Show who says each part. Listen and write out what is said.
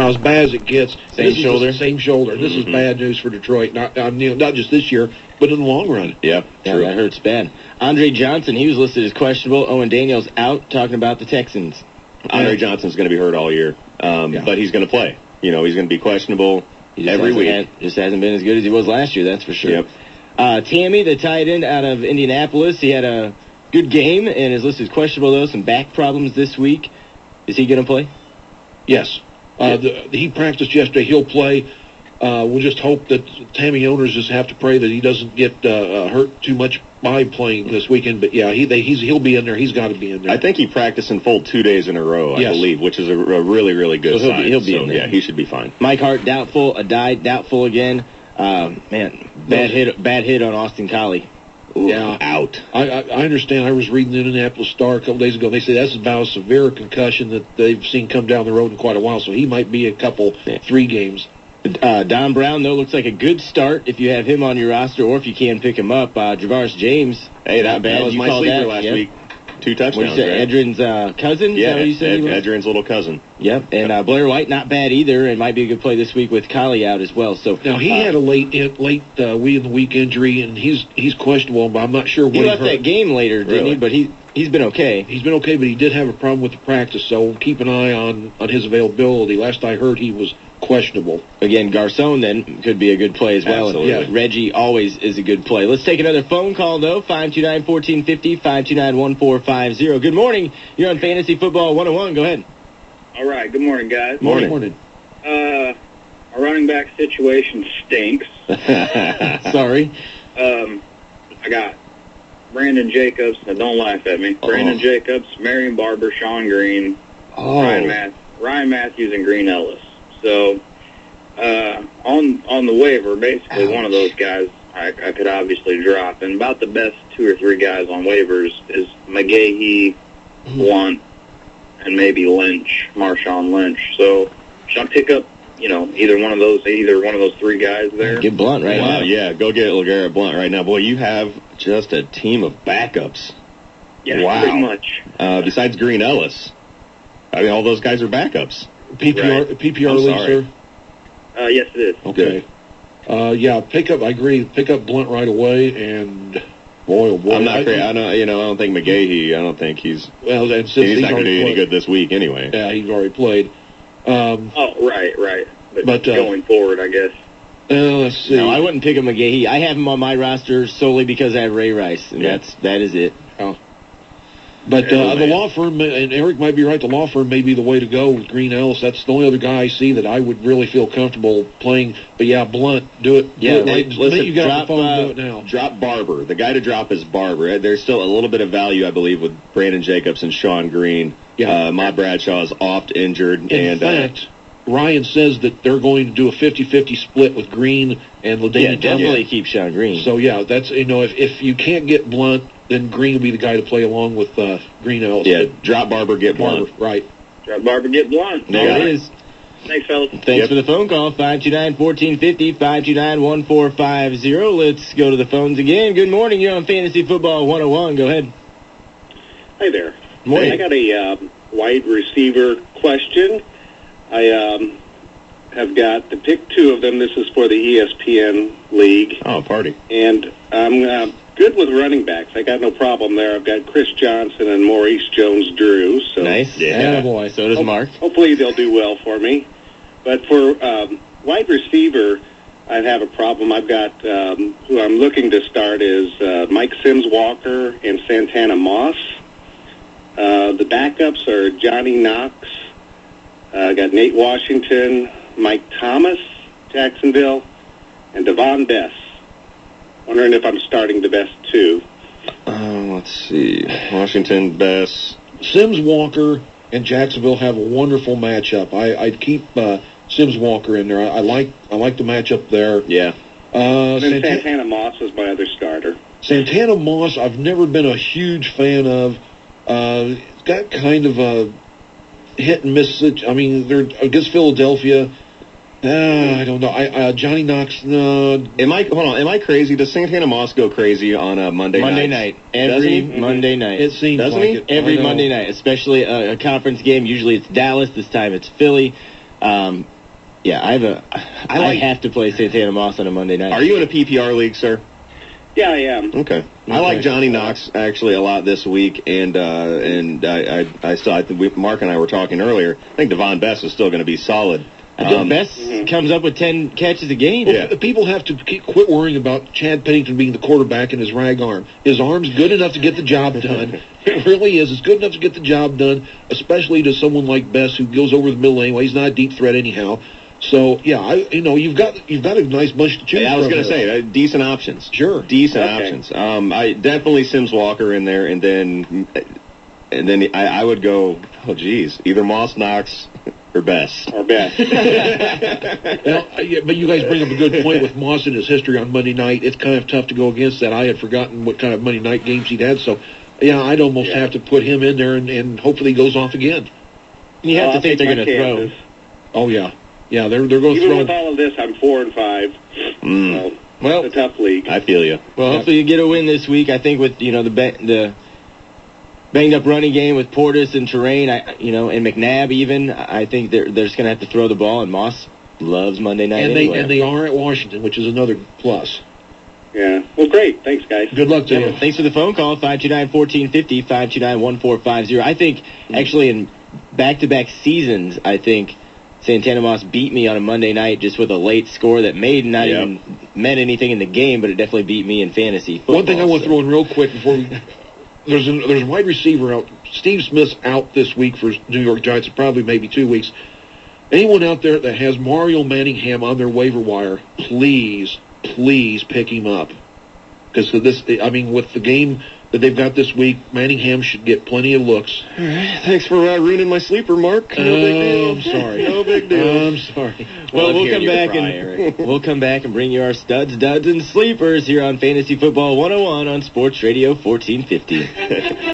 Speaker 1: about as bad as it gets.
Speaker 2: Same shoulder.
Speaker 1: Same shoulder. This is bad news for Detroit. Not just this year, but in the long run.
Speaker 2: Yeah, that hurts bad. Andre Johnson, he was listed as questionable. Owen Daniels out, talking about the Texans.
Speaker 3: Andre Johnson's going to be hurt all year, but he's going to play. He's going to be questionable every week.
Speaker 2: Just hasn't been as good as he was last year, that's for sure.
Speaker 3: Yep.
Speaker 2: Tammy, the tight end out of Indianapolis, he had a good game and is listed as questionable, though. Some back problems this week. Is he going to play?
Speaker 1: Yes. He practiced yesterday. He'll play. We'll just hope that Tammy owners just have to pray that he doesn't get hurt too much by playing this weekend. But, yeah, he'll be in there. He's got to be in there.
Speaker 3: I think he practiced in full 2 days in a row, I believe, which is a really, really good sign.
Speaker 2: He'll be in there.
Speaker 3: Yeah, he should be fine.
Speaker 2: Mike Hart, doubtful. Adai, doubtful again. Bad hit on Austin Collie.
Speaker 3: Ooh, yeah, out.
Speaker 1: I understand. I was reading the Indianapolis Star a couple days ago. They say that's about a severe concussion that they've seen come down the road in quite a while. So he might be a couple, 3 games.
Speaker 2: Don Brown, though, looks like a good start if you have him on your roster, or if you can pick him up. Javaris James,
Speaker 3: not bad. That was my sleeper last week. 2 touchdowns.
Speaker 2: Edrin's cousin?
Speaker 3: Yeah,
Speaker 2: is that what you said
Speaker 3: Edrin's little cousin.
Speaker 2: Yep, and Blair White, not bad either, and might be a good play this week with Collie out as well. So
Speaker 1: now he had a late in the week injury, and he's questionable, but I'm not sure what
Speaker 2: he left that game later, didn't he? But he's been okay.
Speaker 1: He's been okay, but he did have a problem with the practice, so keep an eye on his availability. Last I heard, he was questionable.
Speaker 2: Again, Garcon then could be a good play as well.
Speaker 3: Absolutely.
Speaker 2: And Reggie always is a good play. Let's take another phone call, though. 529-1450, 529-1450. Good morning. You're on Fantasy Football 101. Go ahead.
Speaker 4: All right. Good morning, guys.
Speaker 1: Morning.
Speaker 4: Our running back situation stinks.
Speaker 2: Sorry.
Speaker 4: I got Brandon Jacobs. Now, don't laugh at me. Brandon Jacobs, Marion Barber, Sean Green, Ryan Matthews, and Green Ellis. So, on the waiver, basically one of those guys I could obviously drop. And about the best 2 or 3 guys on waivers is McGahee, Blunt, and maybe Marshawn Lynch. So, should I pick up, either one of those 3 guys there?
Speaker 2: Get Blunt right now.
Speaker 3: Yeah, go get LeGarrette Blunt right now. Boy, you have just a team of backups.
Speaker 4: Yeah, pretty much.
Speaker 3: Besides Green Ellis. I mean, all those guys are backups.
Speaker 1: PPR league, sir?
Speaker 4: Yes, it is.
Speaker 1: Okay. I agree. Pick up Blunt right away, and boy, oh boy.
Speaker 3: I'm not crazy. I don't think McGahee, he's not going to do any good this week anyway.
Speaker 1: Yeah, he's already played.
Speaker 4: Right. But going forward, I guess.
Speaker 1: Let's see.
Speaker 2: No, I wouldn't pick up McGahee. I have him on my roster solely because I have Ray Rice, and that is it.
Speaker 1: Oh. But the law firm, and Eric might be right, the law firm may be the way to go with Green Ellis. That's the only other guy I see that I would really feel comfortable playing. But, yeah, Blunt, do it.
Speaker 3: Listen,
Speaker 1: you got the phone, do it now.
Speaker 3: Drop Barber. The guy to drop is Barber. There's still a little bit of value, I believe, with Brandon Jacobs and Sean Green.
Speaker 1: Yeah.
Speaker 3: Matt Bradshaw is oft-injured.
Speaker 1: In fact, Ryan says that they're going to do a 50-50 split with Green and LaDainian.
Speaker 2: Yeah, definitely keep Sean Green.
Speaker 1: So, yeah, that's, if you can't get Blunt, then Green will be the guy to play along with Green Ellis.
Speaker 3: Yeah, drop Barber, get Blunt.
Speaker 1: Right.
Speaker 4: Drop Barber, get Blunt.
Speaker 2: There it is.
Speaker 4: Thanks, fellas.
Speaker 2: Thanks for the phone call. 529-1450, 529-1450. Let's go to the phones again. Good morning. You're on Fantasy Football 101. Go ahead.
Speaker 5: Hi there.
Speaker 2: Morning.
Speaker 5: I got a wide receiver question. I have got to pick 2 of them. This is for the ESPN League.
Speaker 3: Oh, party.
Speaker 5: And I'm good with running backs. I got no problem there. I've got Chris Johnson and Maurice Jones-Drew. So
Speaker 2: nice.
Speaker 1: Yeah, boy.
Speaker 2: So does Mark.
Speaker 5: Hopefully they'll do well for me. But for wide receiver, I have a problem. I've got who I'm looking to start is Mike Sims-Walker and Santana Moss. The backups are Johnny Knox. I got Nate Washington, Mike Thomas, Jacksonville, and Devon Bess. Wondering if I'm starting the best 2.
Speaker 3: Let's see. Washington, Bess.
Speaker 1: Sims-Walker and Jacksonville have a wonderful matchup. I'd keep Sims-Walker in there. I like the matchup there.
Speaker 3: Yeah.
Speaker 5: Santana Moss is my other starter.
Speaker 1: Santana Moss, I've never been a huge fan of. It's got kind of a hit and miss. I mean, they're against Philadelphia. I don't know. Johnny Knox.
Speaker 3: Am I crazy? Does Santana Moss go crazy on a Monday
Speaker 2: night? Every Monday night.
Speaker 1: It seems
Speaker 3: Doesn't
Speaker 1: like
Speaker 3: he?
Speaker 1: it.
Speaker 2: Every Monday night, especially a conference game. Usually it's Dallas. This time it's Philly. Yeah, I have to play Santana Moss on a Monday night.
Speaker 3: Are you in a PPR league, sir?
Speaker 5: Yeah, I am.
Speaker 3: Okay. I like Johnny Knox actually a lot this week, and I think Mark and I were talking earlier. I think Devon Best is still going to be solid.
Speaker 2: I think Best comes up with 10 catches a game.
Speaker 1: Well, people have to quit worrying about Chad Pennington being the quarterback and his rag arm. His arm's good enough to get the job done. It really is. It's good enough to get the job done, especially to someone like Best who goes over the middle anyway. He's not a deep threat anyhow. So yeah, you've got a nice bunch to choose from.
Speaker 3: I was going to say decent options.
Speaker 1: Sure,
Speaker 3: decent options. I definitely Sims Walker in there, and then I would go. Oh geez, either Moss, Knox, or Best.
Speaker 5: Or Best.
Speaker 1: Well, but you guys bring up a good point with Moss and his history on Monday night. It's kind of tough to go against that. I had forgotten what kind of Monday night games he'd had. So yeah, I'd almost have to put him in there and hopefully he goes off again.
Speaker 2: You have to think they're going to throw.
Speaker 1: Oh yeah. Yeah, they're going to throw.
Speaker 5: Even with all of this, I'm 4-5. So,
Speaker 2: well,
Speaker 5: it's a tough league.
Speaker 3: I feel you.
Speaker 2: Well, hopefully you get a win this week. I think with the banged up running game with Portis and Terrain, and McNabb even, I think they're just going to have to throw the ball. And Moss loves Monday night anyway.
Speaker 1: And they are at Washington, which is another plus.
Speaker 5: Yeah. Well, great. Thanks, guys.
Speaker 1: Good luck to you.
Speaker 2: Thanks for the phone call. 529-1450, 529-1450. I think actually in back-to-back seasons, I think Santana Moss beat me on a Monday night just with a late score that may not even meant anything in the game, but it definitely beat me in fantasy football.
Speaker 1: One thing I want to throw in real quick before there's a wide receiver out. Steve Smith's out this week for New York Giants, maybe maybe 2 weeks. Anyone out there that has Mario Manningham on their waiver wire, please pick him up. Because with the game that they've got this week, Manningham should get plenty of looks.
Speaker 3: All right. Thanks for ruining my sleeper, Mark. No big deal.
Speaker 1: I'm sorry.
Speaker 3: No big deal.
Speaker 1: I'm sorry.
Speaker 2: Well, we'll come back and bring you our studs, duds, and sleepers here on Fantasy Football 101 on Sports Radio 1450.